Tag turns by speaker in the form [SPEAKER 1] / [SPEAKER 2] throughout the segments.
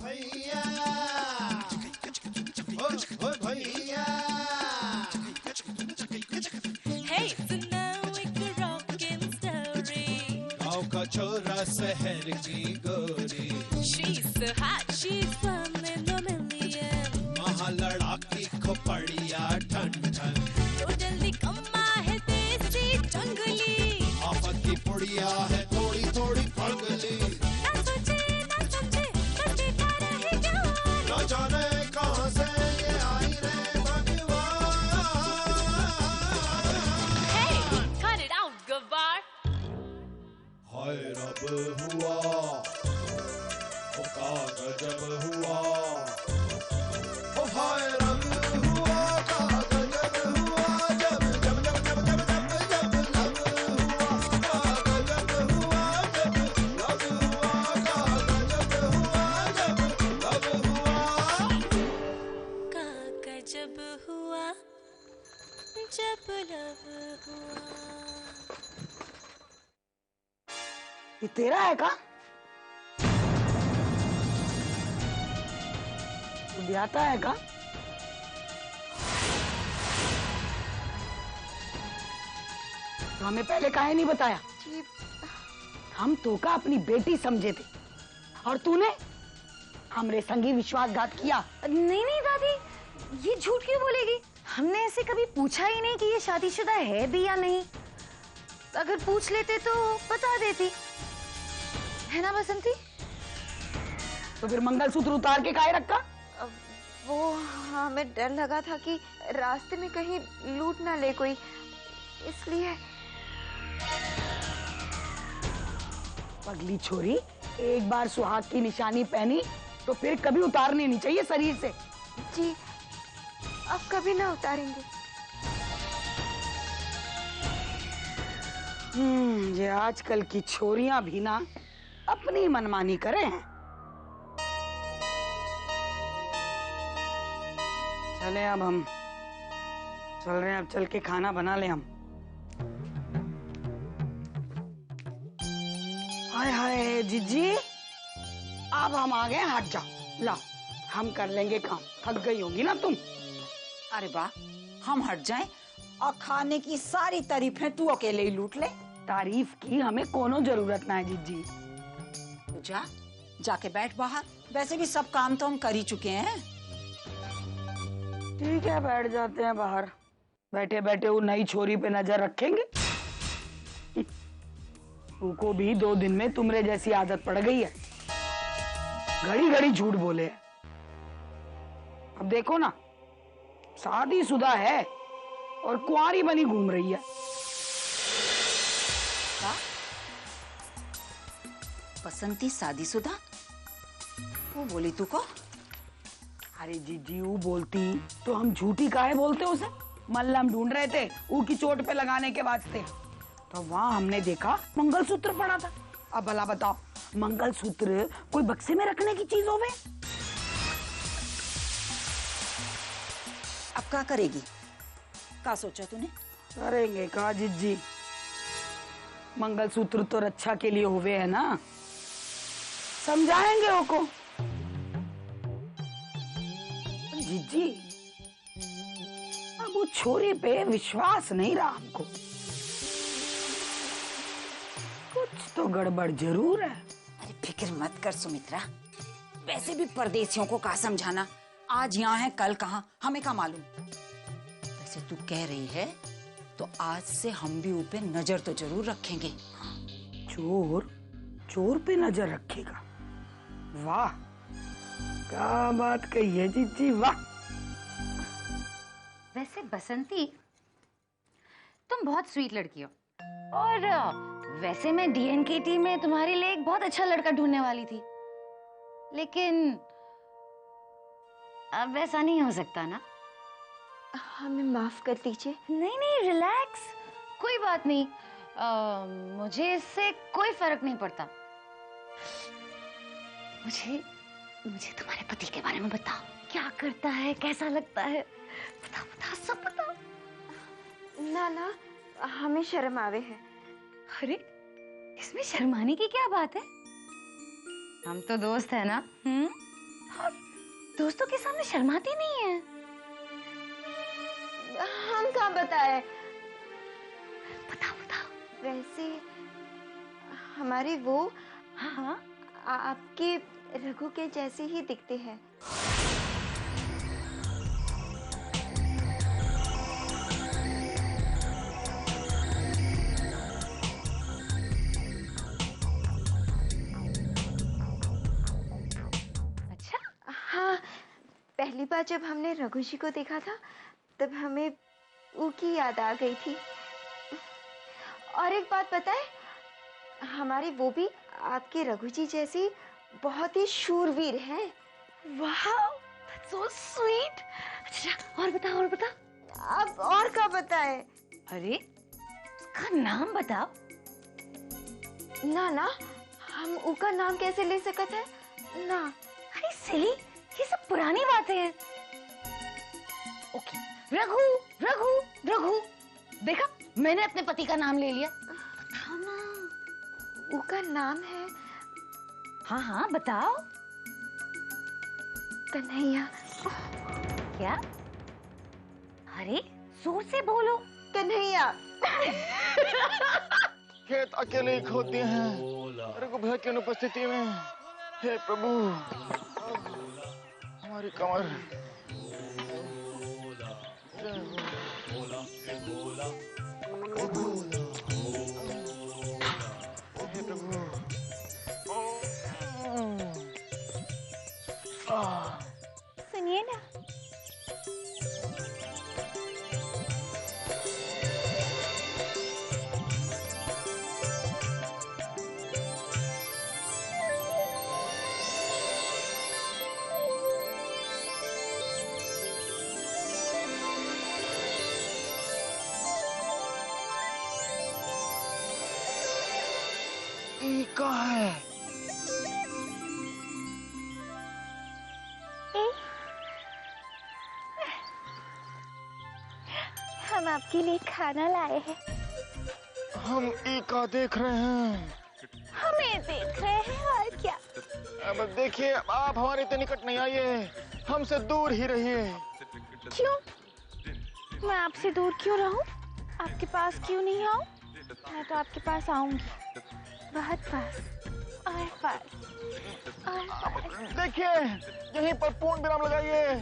[SPEAKER 1] भैया, ओ भैया।
[SPEAKER 2] Hey, so now it's a rockin' story.
[SPEAKER 1] गाँव का छोरा शहर की गोरी,
[SPEAKER 2] She's so hot, she's one in a million.
[SPEAKER 1] महालड़ाकी खोपड़िया ठन ठन,
[SPEAKER 2] तो जल्दी कम्मा है देसी जंगली,
[SPEAKER 1] आफत की पुड़िया है थोड़ी थोड़ी पगली।
[SPEAKER 2] ना सोचे ना समझे बस देखा रहे जवान।
[SPEAKER 1] न जाने कहाँ से ये आई रे भगवान।
[SPEAKER 2] Hey, cut it out, गवार।
[SPEAKER 1] हाय रब हुआ, ओ का गजब हुआ, ओ हाय रब हुआ, का गजब हुआ, जब जब जब जब जब जब जब लब हुआ, का गजब हुआ, जब लब हुआ, का गजब हुआ, जब लब हुआ।
[SPEAKER 2] काका जब हुआ, जब लब हुआ।
[SPEAKER 3] ये तेरा है का? तू ब्याता है का? तो हमें पहले काहे नहीं बताया? हम तो का अपनी बेटी समझे थे और तूने हमरे संगी विश्वासघात किया।
[SPEAKER 4] नहीं नहीं दादी, ये झूठ क्यों बोलेगी? हमने ऐसे कभी पूछा ही नहीं कि ये शादीशुदा है भी या नहीं। अगर पूछ लेते तो बता देती, है ना बसंती?
[SPEAKER 3] तो फिर मंगलसूत्र उतार के काहे रखा?
[SPEAKER 4] वो हमें डर लगा था कि रास्ते में कहीं लूट ना ले कोई, इसलिए।
[SPEAKER 3] पगली छोरी, एक बार सुहाग की निशानी पहनी तो फिर कभी उतारनी नहीं चाहिए शरीर से।
[SPEAKER 4] जी, अब कभी ना उतारेंगे।
[SPEAKER 3] ये आजकल की छोरियां भी ना अपनी मनमानी करे हैं। चले अब हम चल रहे हैं, अब चल के खाना बना ले हम। हाय हाय जीजी, अब हम आ गए, हट जाओ। लाओ, हम कर लेंगे काम, थक गई होगी ना तुम।
[SPEAKER 5] अरे वाह, हम हट जाएं और खाने की सारी तारीफें तू अकेले ही लूट ले।
[SPEAKER 3] तारीफ की हमें कोनो जरूरत ना है जीजी।
[SPEAKER 5] तो जाके बैठ बाहर, वैसे भी सब काम तो हम कर ही चुके हैं।
[SPEAKER 3] ठीक है, बैठ जाते हैं बाहर। बैठे बैठे वो नई छोरी पे नजर रखेंगे। उनको भी 2 दिन में तुमरे जैसी आदत पड़ गई है, घड़ी घड़ी झूठ बोले। अब देखो ना, शादीशुदा है और कुंवारी बनी घूम रही है।
[SPEAKER 5] का? बसंती शादीशुदा? वो बोली तू को?
[SPEAKER 3] अरे जीजी, वो बोलती तो हम झूठी काहे बोलते उसे? मल्लम ढूंढ रहे थे ऊ की चोट पे लगाने के वास्ते, तो वहां हमने देखा मंगलसूत्र पड़ा था। अब भला बताओ, मंगलसूत्र कोई बक्से में रखने की चीज होवे?
[SPEAKER 5] अब क्या करेगी? क्या सोचा तूने?
[SPEAKER 3] करेंगे का जीजी, मंगलसूत्र तो रक्षा के लिए हुए है ना, समझाएंगे ओको। जीजी, अब वो छोरी पे विश्वास नहीं रहा हमको, कुछ तो गड़बड़ जरूर है।
[SPEAKER 5] अरे फिक्र मत कर सुमित्रा, वैसे भी परदेसियों को क्या समझाना, आज यहाँ है कल कहाँ, हमें क्या मालूम। वैसे तू कह रही है तो आज से हम भी ऊपर नजर तो जरूर रखेंगे।
[SPEAKER 3] चोर चोर पे नजर रखेगा? वाह, क्या बात कही है जीजी, वाह।
[SPEAKER 4] वैसे बसंती, तुम बहुत स्वीट लड़की हो, और वैसे मैं डीएनकेटी में तुम्हारे लिए एक बहुत अच्छा लड़का ढूंढने वाली थी, लेकिन अब वैसा नहीं हो सकता ना। हमें माफ कर दीजिए। नहीं नहीं, रिलैक्स, कोई बात नहीं। मुझे इससे कोई फर्क नहीं पड़ता। मुझे तुम्हारे पति के बारे में बताओ, क्या करता है, कैसा लगता है, बताओ बताओ, सब बताओ। ना, हमें शर्म आवे है। अरे, इसमें शर्माने की क्या बात है? हम तो दोस्त है ना। दोस्तों के सामने शर्माती नहीं है। हम कहाँ बताए। बताओ बताओ। वैसे हमारे वो हाँ आपके रघु के जैसे ही दिखते हैं। अच्छा हाँ, पहली बार जब हमने रघु जी को देखा था तब हमें उनकी याद आ गई थी। और एक बात बताए, हमारे वो भी आपके रघु जी जैसी बहुत ही शूरवीर हैं। वाह, that's so sweet। अच्छा और बता और बता। अब और क्या बताए। अरे उसका नाम बताओ। ना ना, हम उसका नाम कैसे ले सकते हैं ना। अरे सिली, ये सब पुरानी बातें हैं। ओके, रघु रघु रघु। देखा, मैंने अपने पति का नाम ले लिया। बताओ ना। उसका नाम है। हाँ हाँ बताओ। कन्हैया। क्या? अरे जोर से बोलो। कन्हैया।
[SPEAKER 1] खेत अकेले ही खोदते हैं रघु भैया की अनुपस्थिति में। हे प्रभु, हमारी कमर। हे प्रभु।
[SPEAKER 4] सुनिए ना।
[SPEAKER 1] ये क्या है?
[SPEAKER 4] हम आपके लिए खाना लाए हैं।
[SPEAKER 1] हम ई का देख रहे हैं।
[SPEAKER 4] हमें देख रहे हैं और क्या।
[SPEAKER 1] अब देखिए, आप हमारे इतने निकट नहीं आइए, हमसे दूर ही रहिए।
[SPEAKER 4] क्यों? मैं आपसे दूर क्यों रहूं? आपके पास क्यों नहीं आऊं? मैं तो आपके पास आऊंगी, बहुत पास और पास और पास।
[SPEAKER 1] देखिए, यहीं पर पूर्ण विराम लगाइए।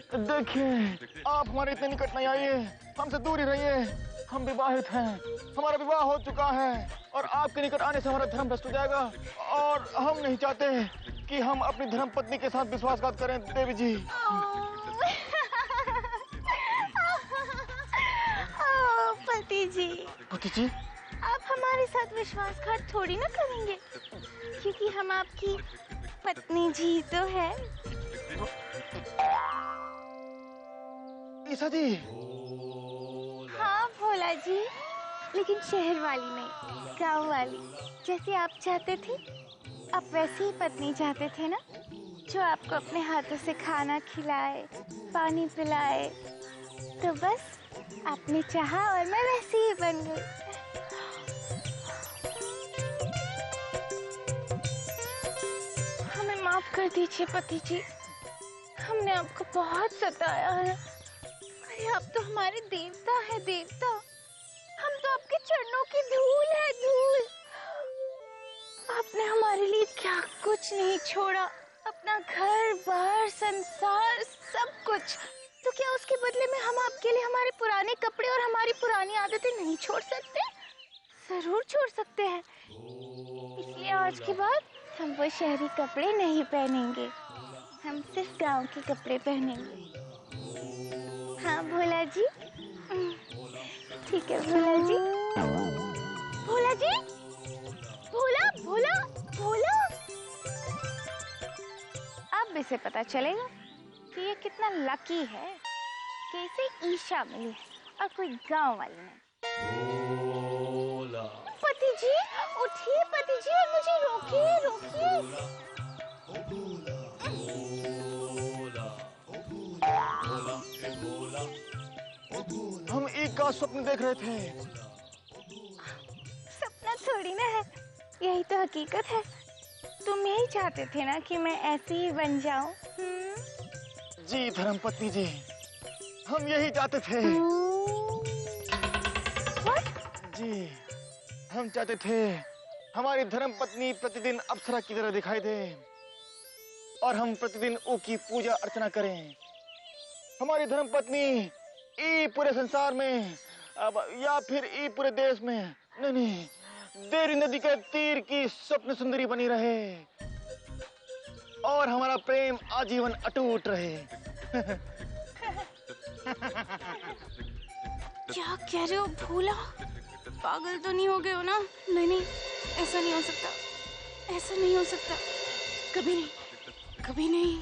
[SPEAKER 1] देखिए, आप हमारे इतने निकट नहीं आइए, हमसे दूर ही रहिए। हम विवाहित हैं, हमारा विवाह हो चुका है और आपके निकट आने से हमारा धर्म भ्रष्ट हो जाएगा और हम नहीं चाहते कि हम अपनी धर्म पत्नी के साथ विश्वासघात करें। देवी जी।
[SPEAKER 4] पति जी।
[SPEAKER 1] पति जी?
[SPEAKER 4] आप हमारे साथ विश्वासघात थोड़ी ना करेंगे, क्योंकि हम आपकी पत्नी जी तो है।
[SPEAKER 1] ईसा जी।
[SPEAKER 4] हाँ भोला जी, लेकिन शहर वाली नहीं, गांव वाली। जैसे आप चाहते थे, आप वैसी ही पत्नी चाहते थे ना, जो आपको अपने हाथों से खाना खिलाए, पानी पिलाए। तो बस आपने चाहा और मैं वैसी ही बन गई। हमें माफ कर दीजिए पति जी, हमने आपको बहुत सताया है। अरे आप तो हमारे देवता है, देवता। हम तो आपके चरणों की धूल है, धूल। आपने हमारे लिए क्या कुछ नहीं छोड़ा, अपना घर बार संसार सब कुछ। तो क्या उसके बदले में हम आपके लिए हमारे पुराने कपड़े और हमारी पुरानी आदतें नहीं छोड़ सकते? जरूर छोड़ सकते हैं। इसलिए आज के बाद हम वो शहरी कपड़े नहीं पहनेंगे, हम सिर्फ गांव के कपड़े पहनेंगे। हाँ भोला जी। ठीक है भोला जी। भोला जी, भोला भोला भोला। अब इसे पता चलेगा कि ये कितना लकी है कि इसे ईशा मिली है और कोई गांव वाली नहीं। पति जी उठिए, पति जी, और मुझे रोकिए, रोकिए।
[SPEAKER 1] हम एक का स्वप्न देख रहे थे।
[SPEAKER 4] सपना थोड़ी ना है, यही तो हकीकत है।
[SPEAKER 6] तुम यही चाहते थे ना कि मैं ऐसी ही बन जाऊं?
[SPEAKER 7] जी धर्मपत्नी जी, हम यही चाहते थे। जी, हम चाहते थे हमारी धर्मपत्नी प्रतिदिन अप्सरा की तरह दिखाई दे और हम प्रतिदिन ऊ की पूजा अर्चना करें। हमारी धर्मपत्नी ई पूरे संसार में अब या फिर ई पूरे देश में नहीं, देरी नदी के तीर की स्वप्न सुंदरी बनी रहे और हमारा प्रेम आजीवन अटूट रहे।
[SPEAKER 6] क्या कह रहे हो भोला? पागल तो नहीं हो गए हो ना? नहीं नहीं, ऐसा नहीं हो सकता, ऐसा नहीं हो सकता, कभी नहीं, कभी नहीं।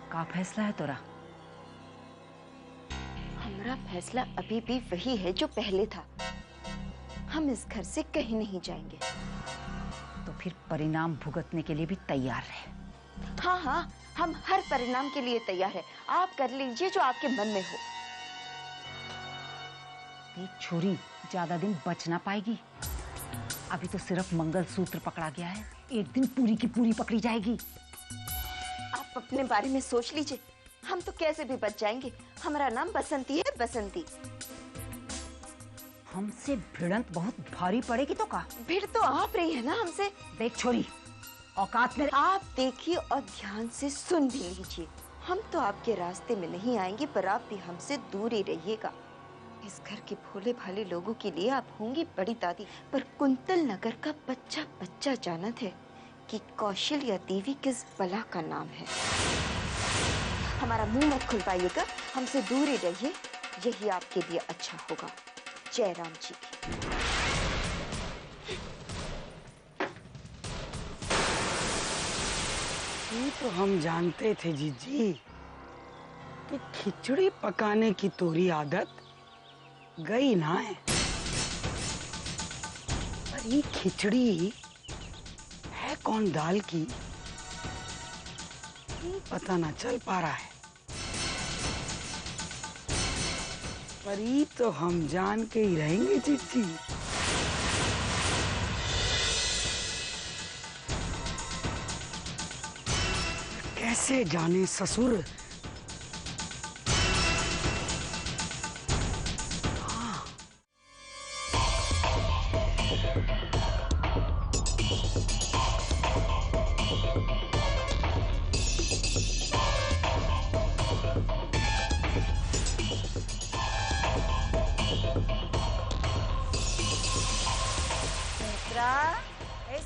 [SPEAKER 5] का फैसला है तोरा?
[SPEAKER 4] हमारा फैसला अभी भी वही है जो पहले था। हम इस घर से कहीं नहीं जाएंगे।
[SPEAKER 5] तो फिर परिणाम भुगतने के लिए भी तैयार रहे।
[SPEAKER 4] हाँ हाँ, हम हर परिणाम के लिए तैयार हैं। आप कर लीजिए जो आपके मन में हो।
[SPEAKER 5] एक छुरी ज्यादा दिन बच ना पाएगी। अभी तो सिर्फ मंगलसूत्र पकड़ा गया है, एक दिन पूरी की पूरी पकड़ी जाएगी।
[SPEAKER 4] आप अपने बारे में सोच लीजिए। हम तो कैसे भी बच जाएंगे। हमारा नाम बसंती है, बसंती।
[SPEAKER 5] हमसे भिड़ंत बहुत भारी पड़ेगी तो का?
[SPEAKER 4] भिड़ तो आप रही है ना हमसे।
[SPEAKER 5] देख छोरी, औकात में
[SPEAKER 4] आप देखिए और ध्यान से सुन भी लीजिए। हम तो आपके रास्ते में नहीं आएंगे, पर आप भी हमसे दूर ही रहिएगा। इस घर के भोले भाले लोगों के लिए आप होंगी बड़ी दादी, पर कुंतल नगर का बच्चा बच्चा जानत है कि कौशल्या देवी किस बला का नाम है। हमारा मुंह मत खुलवाइएगा, हमसे दूर ही रहिए, यही आपके लिए अच्छा होगा। जय राम जी की।
[SPEAKER 3] ये तो हम जानते थे जीजी कि खिचड़ी पकाने की तोरी आदत गई ना है, पर ये खिचड़ी है कौन दाल की ये पता ना चल पा रहा है। पर ये तो हम जान के ही रहेंगे जीजी। कैसे जाने ससुर।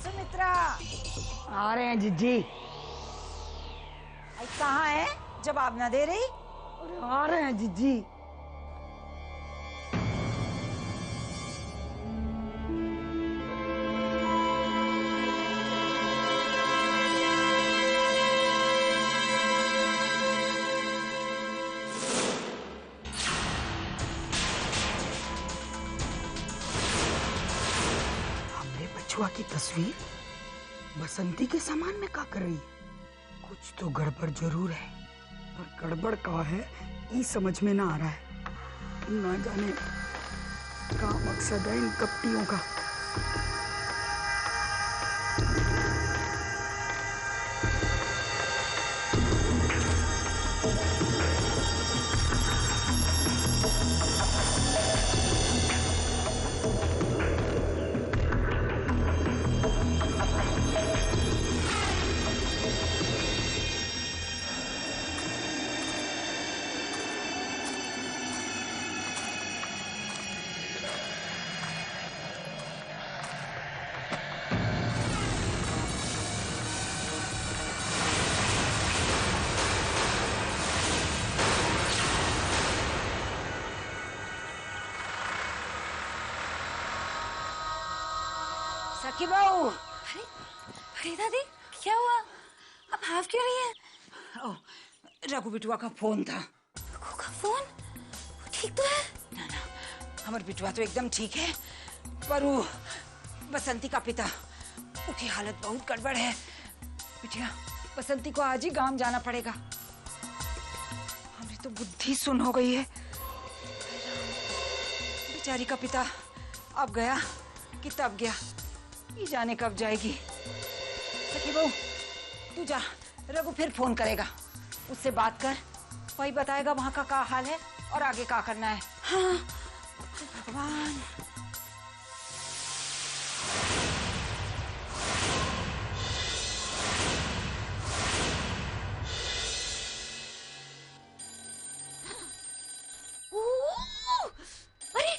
[SPEAKER 5] सुमित्रा,
[SPEAKER 3] आ रहे हैं जीजी।
[SPEAKER 5] कहाँ है? जवाब ना दे रही।
[SPEAKER 3] अरे आ रहे हैं जीजी। हमने बछुआ की तस्वीर बसंती के सामान में क्या कर रही है? कुछ तो गड़बड़ जरूर है, पर गड़बड़ का है ये समझ में ना आ रहा है। ना जाने क्या मकसद है इन कपटियों का।
[SPEAKER 5] सखी बहू।
[SPEAKER 6] अरे अरे दादी, क्या हुआ? अब हाफ क्यों नहीं है?
[SPEAKER 5] रघु बिटुआ का फोन था।
[SPEAKER 6] रघु का
[SPEAKER 4] फोन ठीक तो है?
[SPEAKER 5] ना ना, हमार बिटवा तो एकदम ठीक है, पर वो बसंती का पिता, उसकी हालत बहुत गड़बड़ है। बिटिया, बसंती को आज ही गांव जाना पड़ेगा। हमारी तो बुद्धि सुन हो गई है। बेचारी का पिता अब गया कि तब गया, ये जाने कब जाएगी। सखी बहू, तू जा, रघु फिर फोन करेगा, उससे बात कर, वही बताएगा वहां का क्या हाल है और आगे क्या करना है। हाँ भगवान।
[SPEAKER 4] अरे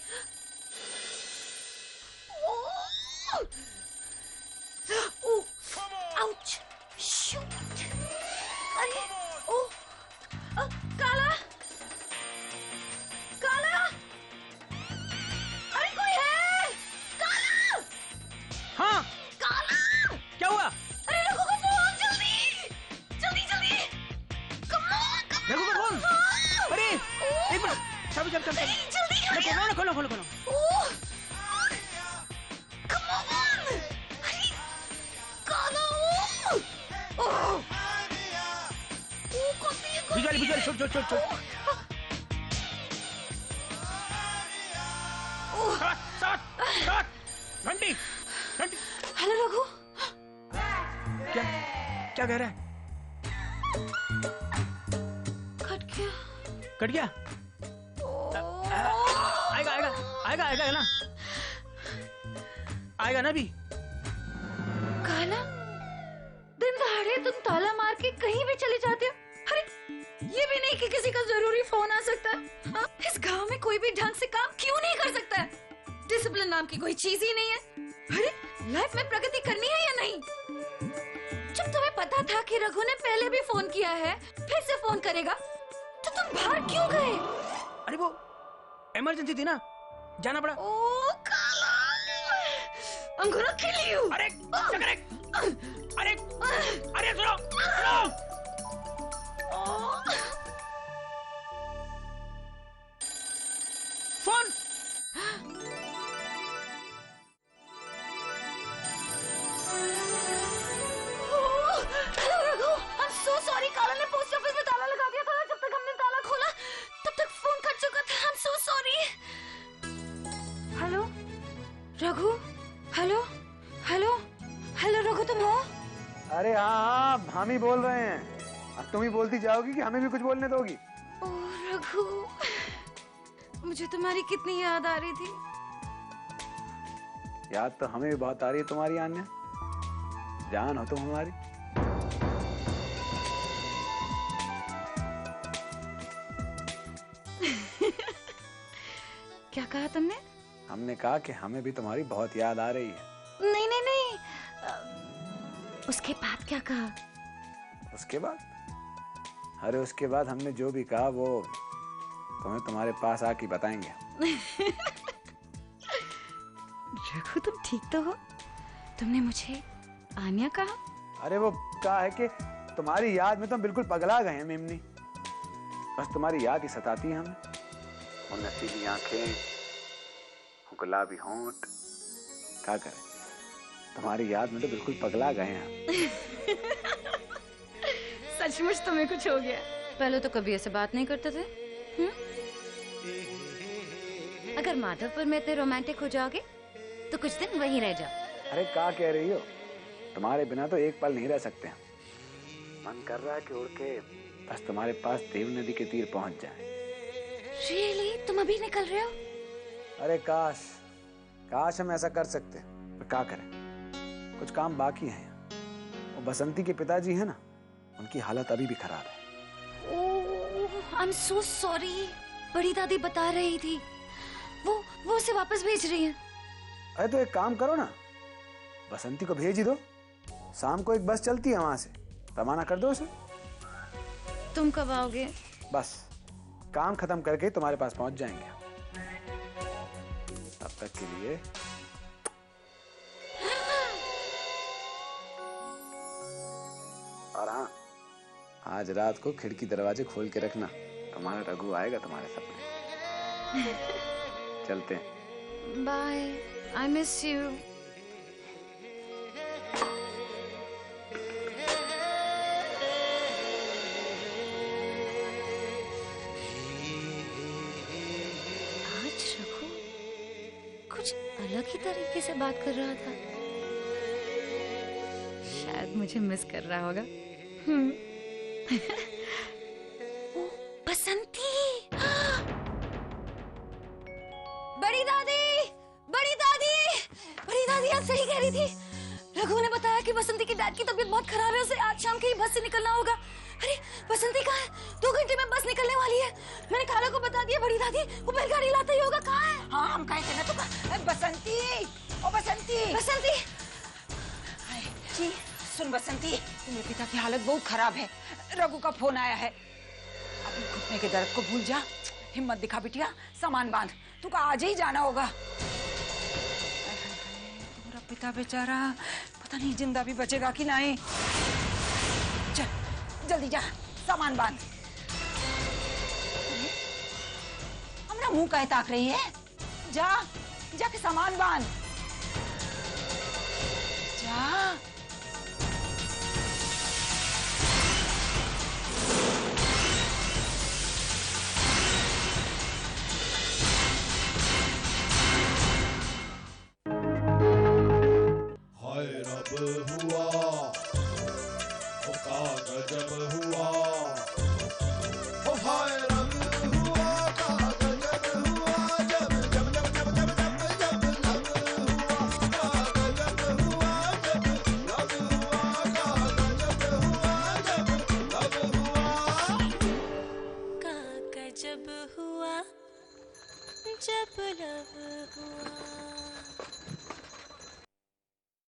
[SPEAKER 4] आउच, शूट, अरे ओ काला, काला, अरे कोई है? काला,
[SPEAKER 8] हाँ
[SPEAKER 4] काला,
[SPEAKER 8] क्या हुआ?
[SPEAKER 4] अरे रघु को फोन, जल्दी जल्दी जल्दी, कम ऑन कम
[SPEAKER 8] रघु को फोन। अरे एक मिनट, चल चल चल चल,
[SPEAKER 4] जल्दी
[SPEAKER 8] अरे खोलो ना, खोलो खोलो खोलो।
[SPEAKER 4] कम ऑन, अरे काला,
[SPEAKER 8] बिजली बिजली, छोड़ छोड़ छोड़ छोड़। घंटी घंटी।
[SPEAKER 4] हेलो रघु,
[SPEAKER 8] क्या क्या कह रहा है?
[SPEAKER 4] कट गया।
[SPEAKER 8] कट गया? आएगा आएगा आएगा आएगा ना, आएगा ना अभी।
[SPEAKER 4] काला, दिन दहाड़े तुम ताला मार के कहीं भी चले जाते हो। अरे ये भी नहीं कि किसी का जरूरी फोन आ सकता है। हाँ? इस गांव में कोई भी ढंग से काम क्यों नहीं कर सकता है? डिसिप्लिन नाम की कोई चीज ही नहीं है। अरे लाइफ में प्रगति करनी है या नहीं? जब तुम्हें पता था कि रघु ने पहले भी फोन किया है, फिर से फोन करेगा, तो तुम बाहर क्यों गए?
[SPEAKER 8] अरे वो इमरजेंसी थी ना, जाना पड़ा।
[SPEAKER 4] ओ काला, I'm gonna kill you!
[SPEAKER 8] अरे अरे अरे अरे सुनो सुनो। Phone.
[SPEAKER 4] Hello Raghu, I'm so sorry, काला ने पोस्ट ऑफिस में ताला लगा दिया था। जब तक हमने ताला खोला तब तक फोन कट चुका था। I'm so sorry. Hello Raghu, hello hello hello Raghu, तुम हो?
[SPEAKER 7] अरे हाँ हाँ, हम ही बोल रहे हैं। अब तुम ही बोलती जाओगी कि हमें भी कुछ बोलने दोगी?
[SPEAKER 4] ओह रघु, मुझे तुम्हारी कितनी याद आ रही थी।
[SPEAKER 7] याद तो हमें भी बहुत आ रही है तुम्हारी आन्या, जान हो तुम हमारी।
[SPEAKER 4] क्या कहा तुमने?
[SPEAKER 7] हमने कहा कि हमें भी तुम्हारी बहुत याद आ रही है।
[SPEAKER 4] नहीं नहीं नहीं, उसके बाद क्या कहा?
[SPEAKER 7] उसके बाद? अरे उसके बाद हमने जो भी कहा वो तुम्हें तुम्हारे पास आके बताएंगे।
[SPEAKER 4] रघु तुम ठीक तो हो? तुमने मुझे आन्या कहा?
[SPEAKER 7] अरे वो कहा है कि तुम्हारी याद में तो हम बिल्कुल पगला गए हैं मेमनी। बस तुम्हारी याद ही सताती है हमें। वो नशीली आंखें, वो गुलाबी होंठ, क्या करें, तुम्हारी याद में तो बिल्कुल पगला गए हैं।
[SPEAKER 4] सचमुच तुम्हें कुछ हो गया? पहले तो कभी ऐसे बात नहीं करते थे। अगर माधवपुर में इतने रोमांटिक हो जाओगे तो कुछ दिन वहीं रह जाओ।
[SPEAKER 7] अरे क्या कह रही हो, तुम्हारे बिना तो एक पल नहीं रह सकते हैं। मन कर रहा है कि उड़ के बस तुम्हारे पास देव नदी के तीर पहुंच जाए।
[SPEAKER 4] Really? तुम अभी निकल रहे हो?
[SPEAKER 7] अरे काश काश हम ऐसा कर सकते, पर क्या करें, कुछ काम बाकी हैं। वो बसंती के पिताजी हैं ना, उनकी हालत अभी भी खराब है।
[SPEAKER 4] ओह, I'm so sorry. बड़ी दादी बता रही थी, वो उसे वापस भेज रही हैं।
[SPEAKER 7] अरे तो एक काम करो ना, बसंती को भेज ही दो। शाम को एक बस चलती है वहां से, रवाना कर दो उसे।
[SPEAKER 4] तुम कब आओगे?
[SPEAKER 7] बस काम खत्म करके तुम्हारे पास पहुंच जाएंगे। तब तक के लिए और हाँ, आज रात को खिड़की दरवाजे खोल के रखना,
[SPEAKER 9] हमारा रघु आएगा तुम्हारे सपने। चलते हैं।
[SPEAKER 4] Bye, I miss you. आज रघु कुछ अलग ही तरीके से बात कर रहा था। शायद मुझे मिस कर रहा होगा। ओ, बसंती। बड़ी दादी, बड़ी दादी, बड़ी दादी आज सही कह रही थी। रघु ने बताया कि बसंती की डैड की तबीयत बहुत खराब है, उसे आज शाम के ही बस से निकलना होगा। अरे बसंती कहाँ है? 2 घंटे में बस निकलने वाली है। मैंने खाला को बता दिया। बड़ी दादी वो बैलगाड़ी लाता ही होगा। कहाँ है?
[SPEAKER 5] हाँ हम कहे थे ना तो बसंती, ओ बसंती,
[SPEAKER 4] बसंती
[SPEAKER 5] जी सुन बसंती, तुम्हारे पिता की हालत बहुत खराब है। रघु का फोन आया है। अभी घुटने के दर्द को भूल जा, हिम्मत दिखा बिटिया, सामान बांध, तू का आज ही जाना होगा। तुम्हारा पिता बेचारा पता नहीं जिंदा भी बचेगा कि नहीं। चल जल्दी जा, सामान बांध। हमारा मुंह काहे ताक रही है? जा जाके सामान बांध जा।
[SPEAKER 1] हाय रब हुआ, ओ का गजब हुआ, ओ हाय रब हुआ, का गजब हुआ, जब जब जब जब जब जब जब लब हुआ, का गजब हुआ, जब लब हुआ, का गजब हुआ, जब लब हुआ।
[SPEAKER 2] का गजब हुआ जब लब